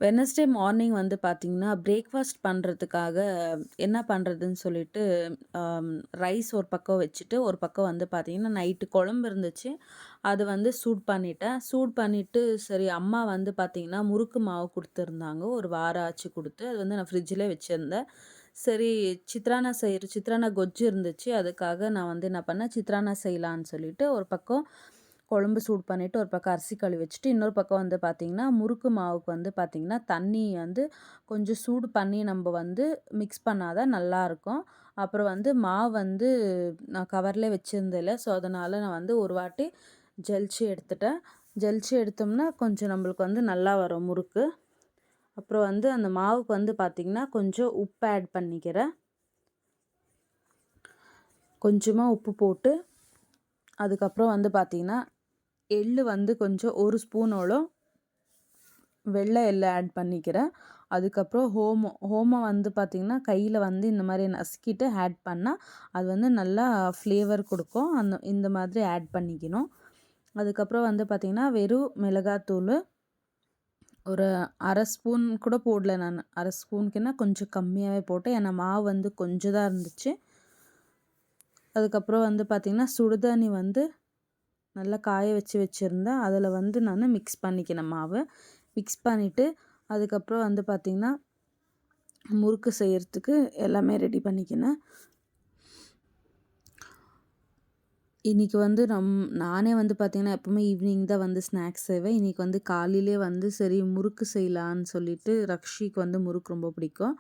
Wednesday morning வந்து பார்த்தீங்கன்னா, breakfast பண்றதுக்காக என்ன பண்றதுன்னு சொல்லிட்டு, அம் ரைஸ் ஒரு பக்கம் வச்சுட்டு, ஒரு பக்கம் வந்து பார்த்தீங்கன்னா, நைட்டு குழம்பு இருந்துச்சு. அது வந்து சூட் பண்ணிட்டேன். சூட் பண்ணிட்டு, சரி அம்மா வந்து பார்த்தீங்கன்னா, முறுக்கு மாவு குடுத்துருந்தாங்க. ஒரு வாரம் ஆச்சு குடுத்து. அது வந்து நான் ஃப்ரிட்ஜிலே வச்சிருந்தேன். சரி சித்ரான்னா கொஜ்ஜு இருந்துச்சு. அதுக்காக நான் வந்து என்ன பண்ணேன், சித்ரான்னா செய்யலான்னு சொல்லிட்டு, ஒரு பக்கம் குழம்பு சூடு பண்ணிவிட்டு ஒரு பக்கம் அரிசி கழுவி வச்சுட்டு, இன்னொரு பக்கம் வந்து பார்த்திங்கன்னா, முறுக்கு மாவுக்கு வந்து பார்த்திங்கன்னா, தண்ணி வந்து கொஞ்சம் சூடு பண்ணி நம்ம வந்து மிக்ஸ் பண்ணா தான் நல்லாயிருக்கும். அப்புறம் வந்து மாவு வந்து நான் கவர்லேயே வச்சுருந்தேன்ல, ஸோ அதனால் நான் வந்து ஒரு வாட்டி ஜலிச்சு எடுத்துட்டேன். ஜலிச்சு எடுத்தோம்னா கொஞ்சம் நம்மளுக்கு வந்து நல்லா வரும் முறுக்கு. அப்புறம் வந்து அந்த மாவுக்கு வந்து பார்த்திங்கன்னா, கொஞ்சம் உப்பு ஆட் பண்ணிக்கிறேன். கொஞ்சமாக உப்பு போட்டு, அதுக்கப்புறம் வந்து பார்த்திங்கன்னா, எள்ளு வந்து கொஞ்சம் 1 ஸ்பூனோளம் வெள்ளை எள்ளு ஆட் பண்ணிக்கிறேன். அதுக்கப்புறம் ஓமம் வந்து பார்த்திங்கன்னா, கையில் வந்து இந்த மாதிரி நசுக்கிட்டு ஆட் பண்ணால் அது வந்து நல்லா ஃப்ளேவர் கொடுக்கும். இந்த மாதிரி ஆட் பண்ணிக்கணும். அதுக்கப்புறம் வந்து பார்த்திங்கன்னா, வெறும் மிளகாத்தூள் ஒரு 1/2 ஸ்பூன் கூட போடல நான். 1/2 ஸ்பூனுக்குன்னா கொஞ்சம் கம்மியாகவே போட்டேன். ஏன்னா மாவு வந்து கொஞ்சம் தான் இருந்துச்சு. அதுக்கப்புறம் வந்து பார்த்திங்கன்னா, சுடுதண்ணி வந்து நல்லா காய வச்சுருந்தேன். அதில் வந்து நான் மிக்ஸ் பண்ணிக்கினேன் மாவு. மிக்ஸ் பண்ணிவிட்டு அதுக்கப்புறம் வந்து பார்த்திங்கன்னா, முறுக்கு செய்கிறதுக்கு எல்லாமே ரெடி பண்ணிக்கினேன். இன்றைக்கி வந்து நானே வந்து பார்த்திங்கன்னா, எப்போவுமே ஈவினிங் தான் வந்து ஸ்நாக்ஸ் செய்வேன். இன்றைக்கி வந்து காலையிலே வந்து சரி முறுக்கு செய்யலான்னு சொல்லிட்டு, ரக்ஷிக்கு வந்து முறுக்கு ரொம்ப பிடிக்கும்.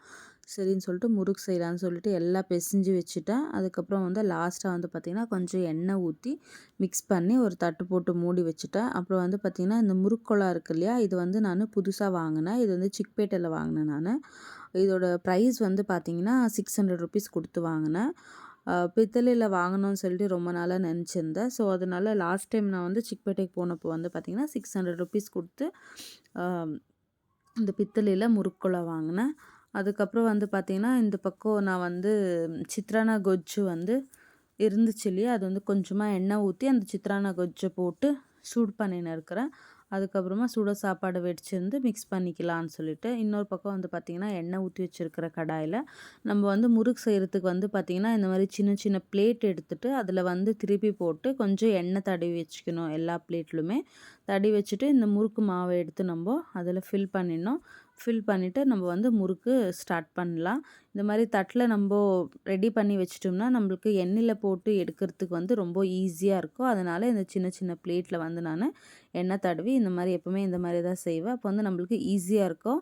சரின்னு சொல்லிட்டு முறுக்கு செய்யலான்னு சொல்லிட்டு எல்லாம் பெசஞ்சு வச்சுட்டேன். அதுக்கப்புறம் வந்து லாஸ்ட்டாக வந்து பார்த்திங்கன்னா, கொஞ்சம் எண்ணெய் ஊற்றி மிக்ஸ் பண்ணி ஒரு தட்டு போட்டு மூடி வச்சுட்டேன். அப்புறம் வந்து பார்த்திங்கன்னா, இந்த முறுக்குழா இருக்கு இல்லையா, இது வந்து நான் புதுசாக வாங்கினேன். இது வந்து சிக்பேட்டையில் வாங்கினேன் நான். இதோட ப்ரைஸ் வந்து பார்த்திங்கன்னா, 600 ருபீஸ் கொடுத்து வாங்கினேன். பித்தளையில் வாங்கணும்னு சொல்லிட்டு ரொம்ப நாளாக நினச்சிருந்தேன். ஸோ அதனால லாஸ்ட் டைம் நான் வந்து சிக்பேட்டைக்கு போனப்போ வந்து பார்த்திங்கன்னா, 600 ருபீஸ் கொடுத்து இந்த பித்தளையில் முறுக்குழா வாங்கினேன். அதுக்கப்புறம் வந்து பார்த்திங்கன்னா, இந்த பக்கம் நான் வந்து சித்ரான்னா கொஜ்ஜு வந்து இருந்துச்சு இல்லையா, அது வந்து கொஞ்சமாக எண்ணெய் ஊற்றி அந்த சித்ரான்னா கொஜ்ஜை போட்டு சூடு பண்ணின்னு இருக்கிறேன். அதுக்கப்புறமா சுட சாப்பாடு வடிச்சிருந்து மிக்ஸ் பண்ணிக்கலான்னு சொல்லிட்டு, இன்னொரு பக்கம் வந்து பார்த்திங்கன்னா, எண்ணெய் ஊற்றி வச்சுருக்கிற கடாயில் நம்ம வந்து முறுக்கு செய்கிறதுக்கு வந்து பார்த்திங்கன்னா, இந்த மாதிரி சின்ன சின்ன பிளேட் எடுத்துகிட்டு அதில் வந்து திருப்பி போட்டு கொஞ்சம் எண்ணெய் தடவி வச்சுக்கணும். எல்லா பிளேட்லுமே தடவி வச்சுட்டு, இந்த முறுக்கு மாவை எடுத்து நம்ம அதில் ஃபில் பண்ணிடணும். ஃபில் பண்ணிவிட்டு நம்ம வந்து முறுக்கு ஸ்டார்ட் பண்ணலாம். இந்த மாதிரி தட்டில் நம்ம ரெடி பண்ணி வச்சிட்டோம்னா, நம்மளுக்கு எண்ணெயில் போட்டு எடுக்கிறதுக்கு வந்து ரொம்ப ஈஸியாக இருக்கும். அதனால் இந்த சின்ன சின்ன பிளேட்டில் வந்து நான் எண்ணெய் தடவி இந்த மாதிரி எப்போவுமே இந்த மாதிரி தான் செய்வேன். அப்போ வந்து நம்மளுக்கு ஈஸியாக இருக்கும்.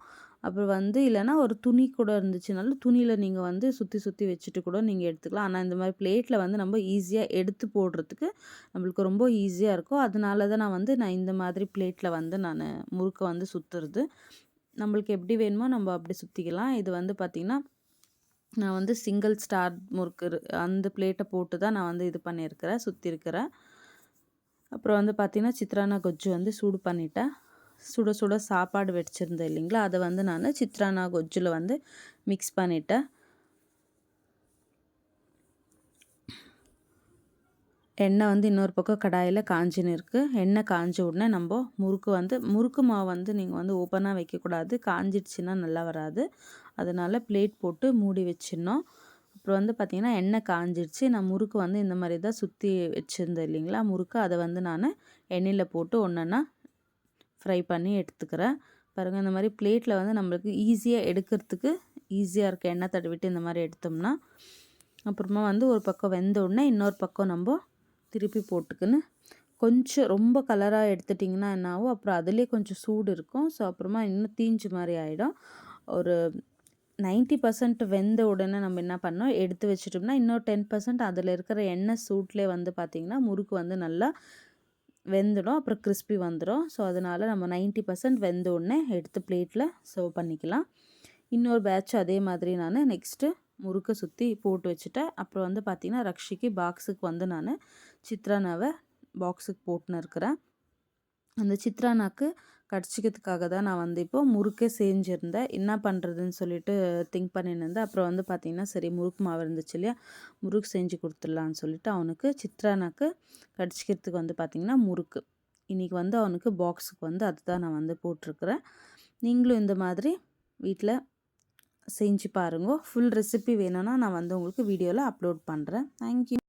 அப்புறம் வந்து இல்லைனா ஒரு துணி கூட இருந்துச்சுனாலும், துணியில் நீங்கள் வந்து சுற்றி சுற்றி வச்சுட்டு கூட நீங்கள் எடுத்துக்கலாம். ஆனால் இந்த மாதிரி பிளேட்டில் வந்து நம்ம ஈஸியாக எடுத்து போடுறதுக்கு நம்மளுக்கு ரொம்ப ஈஸியாக இருக்கும். அதனால தான் நான் இந்த மாதிரி பிளேட்டில் வந்து நான் முறுக்கை வந்து சுற்றுறது. நம்மளுக்கு எப்படி வேணுமோ நம்ம அப்படி சுற்றிக்கலாம். இது வந்து பார்த்திங்கன்னா, நான் வந்து சிங்கிள் ஸ்டார் முறுக்கு அந்த பிளேட்டை போட்டு தான் நான் வந்து இது பண்ணியிருக்கிறேன், சுற்றிருக்கிறேன். அப்புறம் வந்து பார்த்திங்கன்னா, சித்ரான்னா கொஜ்ஜு வந்து சூடு பண்ணிட்டேன். சுட சுட சாப்பாடு வடிச்சிருந்தேன் இல்லைங்களா, அதை வந்து நான் சித்ரான்னா கொஜ்ஜில் வந்து மிக்ஸ் பண்ணிட்டேன். எண்ணெய் வந்து இன்னொரு பக்கம் கடாயில் காஞ்சின்னு இருக்குது. எண்ணெய் காஞ்ச உடனே நம்ம முறுக்கு மாவு வந்து நீங்கள் வந்து ஓப்பனாக வைக்கக்கூடாது. காஞ்சிடுச்சுன்னா நல்லா வராது. அதனால் பிளேட் போட்டு மூடி வச்சிடணும். அப்புறம் வந்து பார்த்திங்கன்னா, எண்ணெய் காஞ்சிடுச்சு. நான் முறுக்கு வந்து இந்த மாதிரி தான் சுற்றி வச்சுருந்தேன் இல்லைங்களா, முறுக்கு அதை வந்து நான் எண்ணெயில் போட்டு ஒன்றா ஃப்ரை பண்ணி எடுத்துக்கிறேன். பாருங்கள், இந்த மாதிரி பிளேட்டில் வந்து நம்மளுக்கு ஈஸியாக எடுக்கிறதுக்கு ஈஸியாக இருக்குது. எண்ணெய் தடவிட்டு இந்த மாதிரி எடுத்தோம்னா. அப்புறமா வந்து ஒரு பக்கம் வெந்த உடனே இன்னொரு பக்கம் நம்ம திருப்பி போட்டுக்கின்னு கொஞ்சம் ரொம்ப கலராக எடுத்துட்டிங்கன்னா என்ன ஆகும், அப்புறம் அதுலேயே கொஞ்சம் சூடு இருக்கும். ஸோ அப்புறமா இன்னும் தீஞ்சு மாதிரி ஆகிடும். ஒரு 90% வெந்த உடனே நம்ம என்ன பண்ணோம், எடுத்து வச்சிட்டோம்னா இன்னொரு 10% அதில் இருக்கிற எண்ணெய் சூட்லேயே வந்து பார்த்திங்கன்னா, முறுக்கு வந்து நல்லா வெந்துடும். அப்புறம் கிறிஸ்பி வந்துடும். ஸோ அதனால் நம்ம 90% வெந்த உடனே எடுத்து பிளேட்டில் சர்வ் பண்ணிக்கலாம். இன்னொரு பேட்ச் அதே மாதிரி நான் நெக்ஸ்ட்டு முறுக்கை சுற்றி போட்டு வச்சுட்டேன். அப்புறம் வந்து பார்த்திங்கன்னா, ரக்ஷிக்கு பாக்ஸுக்கு வந்து நான் சித்ரானாவை பாக்ஸுக்கு போட்டுன்னு இருக்கிறேன். அந்த சித்ரானாக்கு கடிச்சிக்கிறதுக்காக தான் நான் வந்து இப்போது முறுக்கே செஞ்சுருந்தேன். என்ன பண்ணுறதுன்னு சொல்லிட்டு திங்க் பண்ணின்னு இருந்தேன். அப்புறம் வந்து பார்த்திங்கன்னா, சரி முறுக்கு மாவு இருந்துச்சு இல்லையா, முறுக்கு செஞ்சு கொடுத்துடலான்னு சொல்லிட்டு அவனுக்கு சித்ரானாக்கு கடிச்சிக்கிறதுக்கு வந்து பார்த்திங்கன்னா முறுக்கு இன்றைக்கி வந்து அவனுக்கு பாக்ஸுக்கு வந்து அதுதான் நான் வந்து போட்டிருக்கிறேன். நீங்களும் இந்த மாதிரி வீட்டில் செஞ்சு பாருங்க. ஃபுல் ரெசிபி வேணும்னா நான் வந்து உங்களுக்கு வீடியோவில் அப்லோட் பண்ணுறேன். தேங்க்யூ.